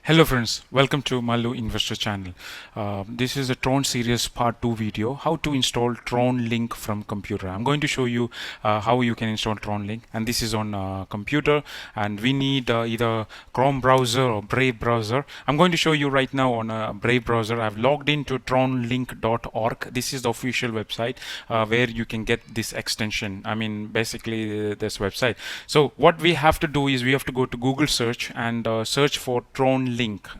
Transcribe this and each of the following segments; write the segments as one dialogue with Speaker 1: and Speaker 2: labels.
Speaker 1: Hello friends, welcome to Malu Investor Channel. This is a Tron series part 2 video, how to install Tron Link from computer. I'm going to show you how you can install Tron Link, and this is on computer, and we need either Chrome browser or Brave browser. I'm going to show you right now on a Brave browser. I've logged into tronlink.org. This is the official website where you can get this extension. I mean basically this website. So what we have to do is we have to go to Google search and search for Tron Link.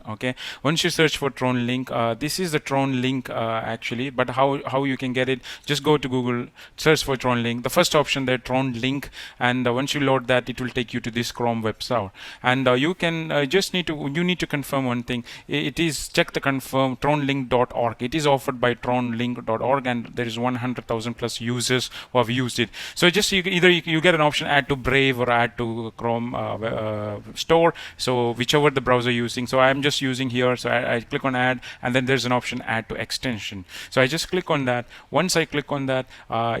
Speaker 1: Okay, once you search for Tron Link, this is the Tron Link actually, but how you can get it, just go to Google, search for Tron Link, the first option there, Tron Link, and once you load that, it will take you to this Chrome web browser, and you can just need to confirm one thing. It is check the confirm tronlink.org. It is offered by tronlink.org, and there is 100,000 plus users who have used it. So just either you get an option add to Brave or add to Chrome store, so whichever the browser you're using. So I'm just using here, so I click on add, and then there's an option add to extension. So I just click on that. Once I click on that,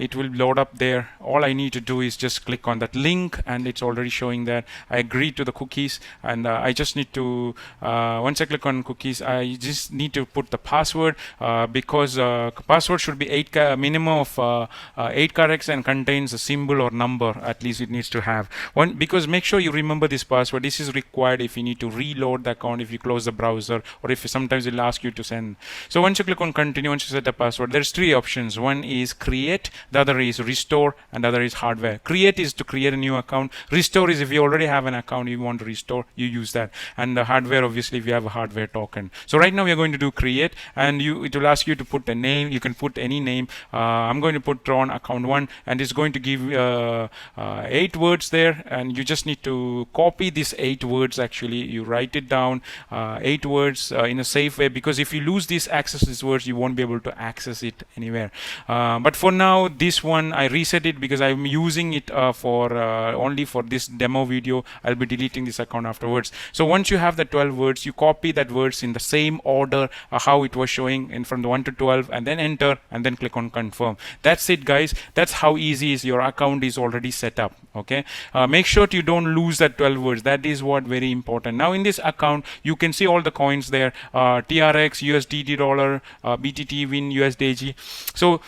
Speaker 1: it will load up there. All I need to do is just click on that link, and it's already showing that I agree to the cookies, and I just need to once I click on cookies, I just need to put the password, because password should be minimum of 8 characters and contains a symbol or number, at least it needs to have one, because make sure you remember this password. This is required if you need to reload the account, if you close the browser, or if sometimes it'll ask you to send. So once you click on continue, once you set a password, there's 3 options. One is create, the other is restore, and the other is hardware. Create is to create a new account. Restore is if you already have an account you want to restore, you use that. And the hardware, obviously, if you have a hardware token. So right now we are going to do create, and it will ask you to put a name. You can put any name. I'm going to put Tron account 1, and it's going to give 8 words there, and you just need to copy these 8 words. Actually, you write it down, 8 words in a safe way, because if you lose these words, you won't be able to access it anywhere. But for now, this one I reset it because I'm using it for only for this demo video. I'll be deleting this account afterwards. So once you have the 12 words, you copy that words in the same order how it was showing in from the 1 to 12, and then enter, and then click on confirm. That's it, guys. That's how easy is your account is already set up. Okay, make sure you don't lose that 12 words. That is what very important. Now in this account you can see all the coins there, TRX, USDT dollar, BTT, Win, USDG. So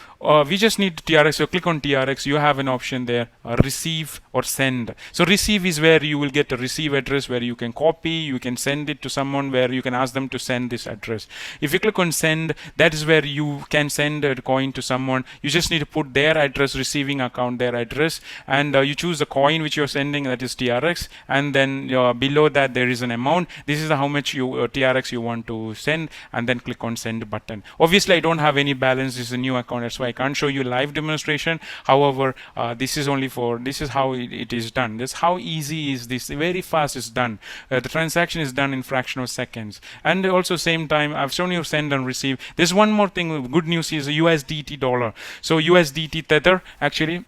Speaker 1: we just need TRX. So click on TRX. You have an option there, receive or send. So receive is where you will get a receive address where you can copy, you can send it to someone, where you can ask them to send this address. If you click on send, that is where you can send a coin to someone. You just need to put their address, receiving account, their address, and you choose the coin which you're sending, that is TRX, and then below that there is an amount. This is how much TRX you want to send, and then click on send button. Obviously I don't have any balance. This is a new account, that's why I can't show you live demonstration. However, this is how it is done. That's how easy is this. Very fast is done. The transaction is done in fraction of seconds, and also same time I've shown you send and receive. There's one more thing. Good news is USDT dollar. So USDT tether actually.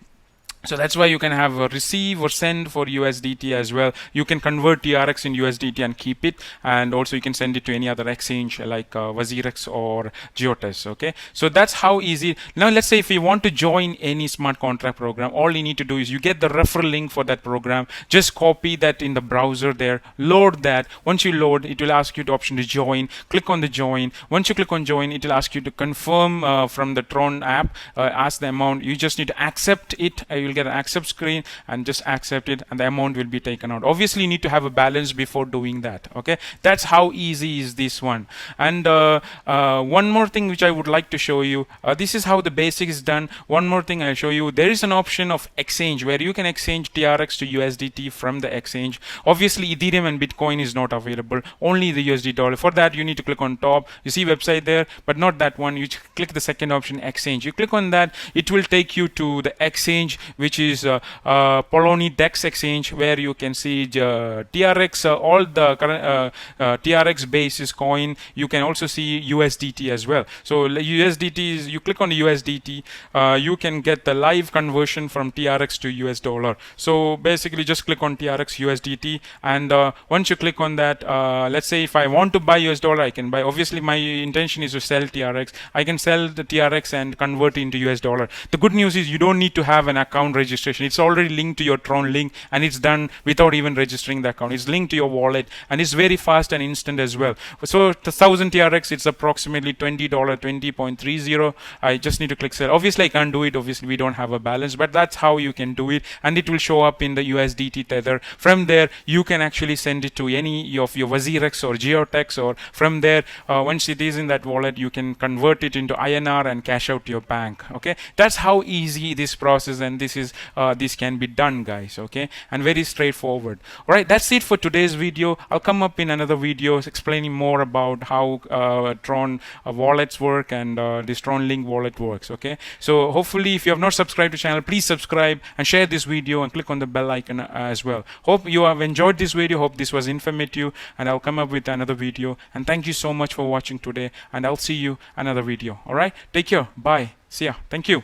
Speaker 1: So that's why you can have a receive or send for USDT as well. You can convert TRX in USDT and keep it, and also you can send it to any other exchange like WazirX or Geotes. Okay, so that's how easy. Now let's say if you want to join any smart contract program, all you need to do is you get the referral link for that program. Just copy that in the browser there, load that. Once you load, it will ask you the option to join. Click on the join. Once you click on join, it will ask you to confirm from the Tron app. Ask the amount. You just need to accept it. You'll get an accept screen, and just accept it, and the amount will be taken out. Obviously you need to have a balance before doing that. Okay, that's how easy is this one. And one more thing which I would like to show you, this is how the basic is done. One more thing I'll show you, there is an option of exchange where you can exchange TRX to USDT from the exchange. Obviously Ethereum and Bitcoin is not available, only the USD dollar. For that you need to click on top. You see website there, but not that one. You click the second option, exchange. You click on that, it will take you to the exchange which is Poloni Dex exchange, where you can see TRX, all the current TRX basis coin. You can also see USDT as well. So USDT is, you click on the USDT, you can get the live conversion from TRX to US dollar. So basically just click on TRX USDT, and once you click on that, let's say if I want to buy US dollar, I can buy. Obviously my intention is to sell TRX. I can sell the TRX and convert it into US dollar. The good news is you don't need to have an account account registration. It's already linked to your Tron link, and it's done without even registering the account. It's linked to your wallet, and it's very fast and instant as well. So the 1000 TRX, it's approximately $20, 20.30. I just need to click sell. Obviously I can't do it, obviously we don't have a balance, but that's how you can do it, and it will show up in the USDT tether. From there you can actually send it to any of your WazirX or Geotex, or from there once it is in that wallet, you can convert it into INR and cash out to your bank. Okay, that's how easy this process, and this can be done, guys. Okay, and very straightforward. All right, that's it for today's video. I'll come up in another video explaining more about how Tron wallets work and this Tron Link wallet works. Okay, so hopefully if you have not subscribed to the channel, please subscribe and share this video and click on the bell icon as well. Hope you have enjoyed this video. Hope this was informative, and I'll come up with another video. And thank you so much for watching today, and I'll see you another video. All right, take care, bye, see ya, thank you.